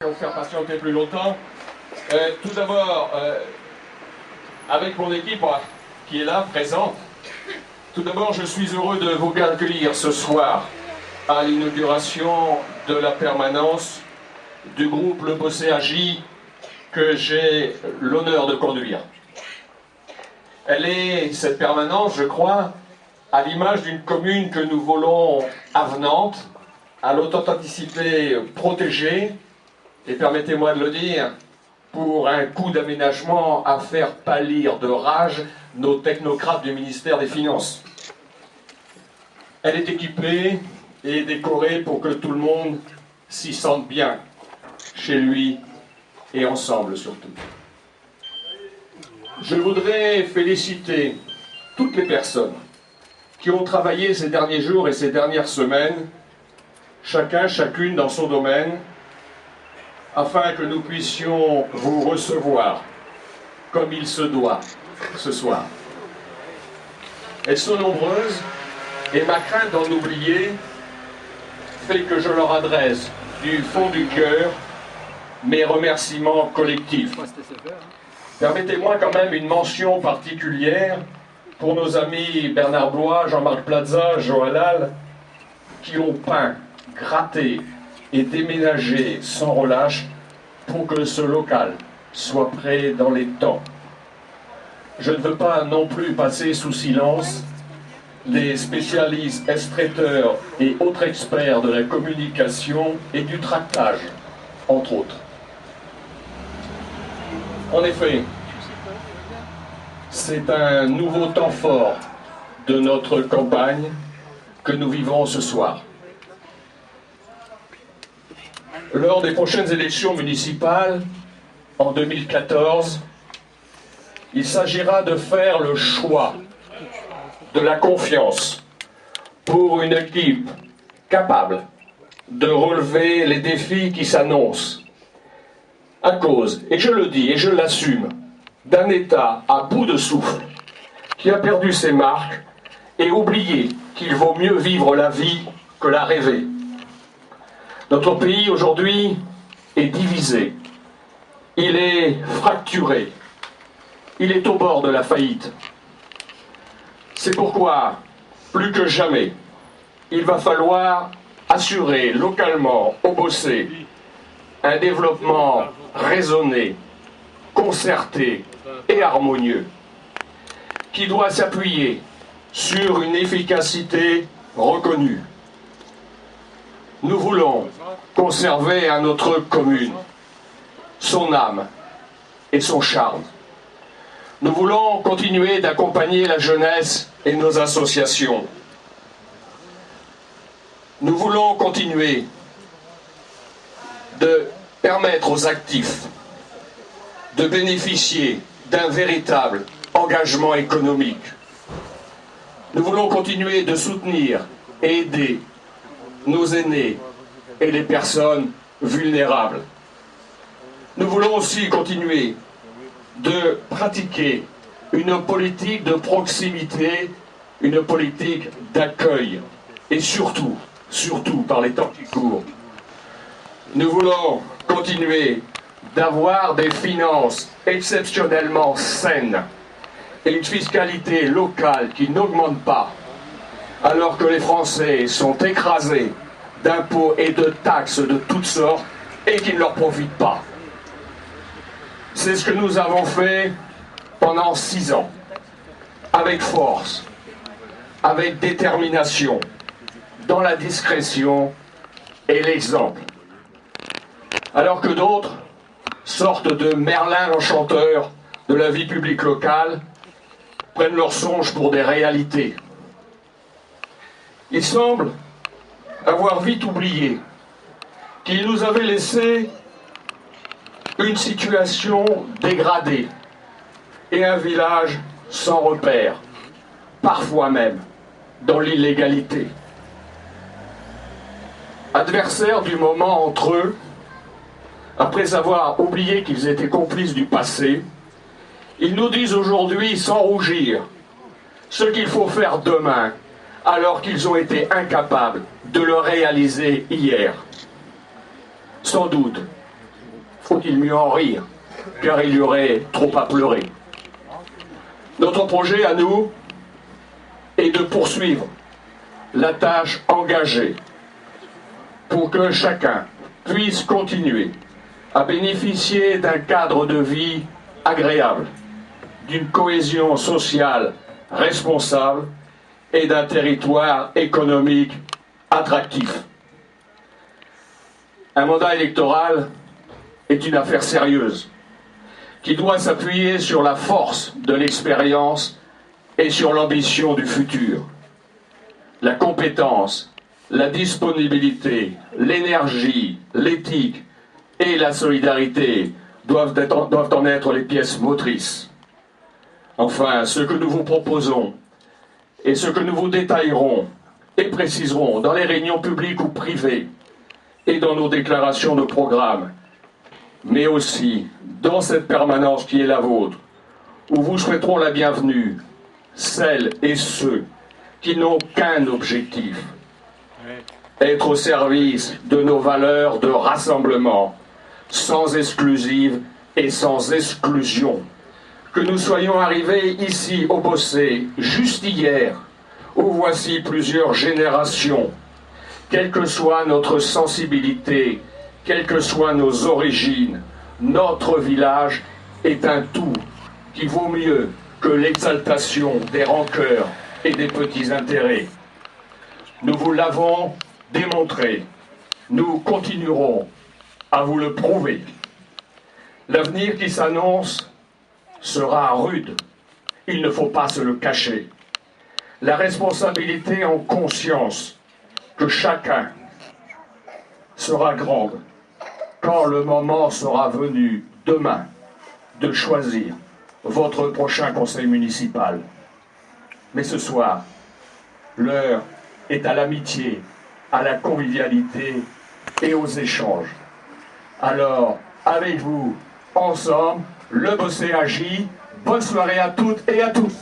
vous faire patienter plus longtemps. Tout d'abord, avec mon équipe qui est là, présente, tout d'abord, je suis heureux de vous accueillir ce soir à l'inauguration de la permanence du groupe Le Bocéagie que j'ai l'honneur de conduire. Elle est, cette permanence, je crois, à l'image d'une commune que nous voulons avenante, à l'authenticité protégée, et permettez-moi de le dire, pour un coût d'aménagement à faire pâlir de rage nos technocrates du ministère des Finances. Elle est équipée et décorée pour que tout le monde s'y sente bien, chez lui et ensemble surtout. Je voudrais féliciter toutes les personnes qui ont travaillé ces derniers jours et ces dernières semaines, chacun, chacune dans son domaine, afin que nous puissions vous recevoir comme il se doit ce soir. Elles sont nombreuses et ma crainte d'en oublier fait que je leur adresse du fond du cœur mes remerciements collectifs. Permettez-moi quand même une mention particulière pour nos amis Bernard Blois, Jean-Marc Plaza, Johalal, qui ont peint, gratté et déménagé sans relâche pour que ce local soit prêt dans les temps. Je ne veux pas non plus passer sous silence les spécialistes estréteurs et autres experts de la communication et du tractage, entre autres. En effet, c'est un nouveau temps fort de notre campagne que nous vivons ce soir. Lors des prochaines élections municipales, en 2014, il s'agira de faire le choix de la confiance pour une équipe capable de relever les défis qui s'annoncent à cause, et je le dis et je l'assume, d'un État à bout de souffle qui a perdu ses marques et oublié qu'il vaut mieux vivre la vie que la rêver. Notre pays aujourd'hui est divisé, il est fracturé, il est au bord de la faillite. C'est pourquoi, plus que jamais, il va falloir assurer localement au Bossé un développement raisonné, concerté et harmonieux, qui doit s'appuyer sur une efficacité reconnue. Nous voulons conserver à notre commune son âme et son charme. Nous voulons continuer d'accompagner la jeunesse et nos associations. Nous voulons continuer de permettre aux actifs de bénéficier d'un véritable engagement économique. Nous voulons continuer de soutenir et aider nos aînés et les personnes vulnérables. Nous voulons aussi continuer de pratiquer une politique de proximité, une politique d'accueil et surtout par les temps qui courent. Nous voulons continuer d'avoir des finances exceptionnellement saines et une fiscalité locale qui n'augmente pas, alors que les Français sont écrasés d'impôts et de taxes de toutes sortes et qui ne leur profitent pas. C'est ce que nous avons fait pendant 6 ans, avec force, avec détermination, dans la discrétion et l'exemple. Alors que d'autres, sortes de Merlin l'enchanteur de la vie publique locale, prennent leurs songes pour des réalités. Il semble avoir vite oublié qu'ils nous avaient laissé une situation dégradée et un village sans repère, parfois même dans l'illégalité. Adversaires du moment entre eux, après avoir oublié qu'ils étaient complices du passé, ils nous disent aujourd'hui sans rougir ce qu'il faut faire demain, alors qu'ils ont été incapables de le réaliser hier. Sans doute faut-il mieux en rire, car il y aurait trop à pleurer. Notre projet à nous est de poursuivre la tâche engagée pour que chacun puisse continuer à bénéficier d'un cadre de vie agréable, d'une cohésion sociale responsable et d'un territoire économique attractif. Un mandat électoral est une affaire sérieuse qui doit s'appuyer sur la force de l'expérience et sur l'ambition du futur. La compétence, la disponibilité, l'énergie, l'éthique et la solidarité doivent en être les pièces motrices. Enfin, ce que nous vous proposons et ce que nous vous détaillerons et préciserons dans les réunions publiques ou privées et dans nos déclarations de programme, mais aussi dans cette permanence qui est la vôtre, où vous souhaiterons la bienvenue, celles et ceux qui n'ont qu'un objectif, être au service de nos valeurs de rassemblement, sans exclusive et sans exclusion. Que nous soyons arrivés ici au Bossé juste hier, où voici plusieurs générations, quelle que soit notre sensibilité, quelles que soient nos origines, notre village est un tout qui vaut mieux que l'exaltation des rancœurs et des petits intérêts. Nous vous l'avons démontré, nous continuerons à vous le prouver. L'avenir qui s'annonce sera rude, il ne faut pas se le cacher. La responsabilité en conscience que chacun sera grande quand le moment sera venu demain de choisir votre prochain conseil municipal. Mais ce soir, l'heure est à l'amitié, à la convivialité et aux échanges. Alors, avec vous, ensemble, le Bossé agit. Bonne soirée à toutes et à tous.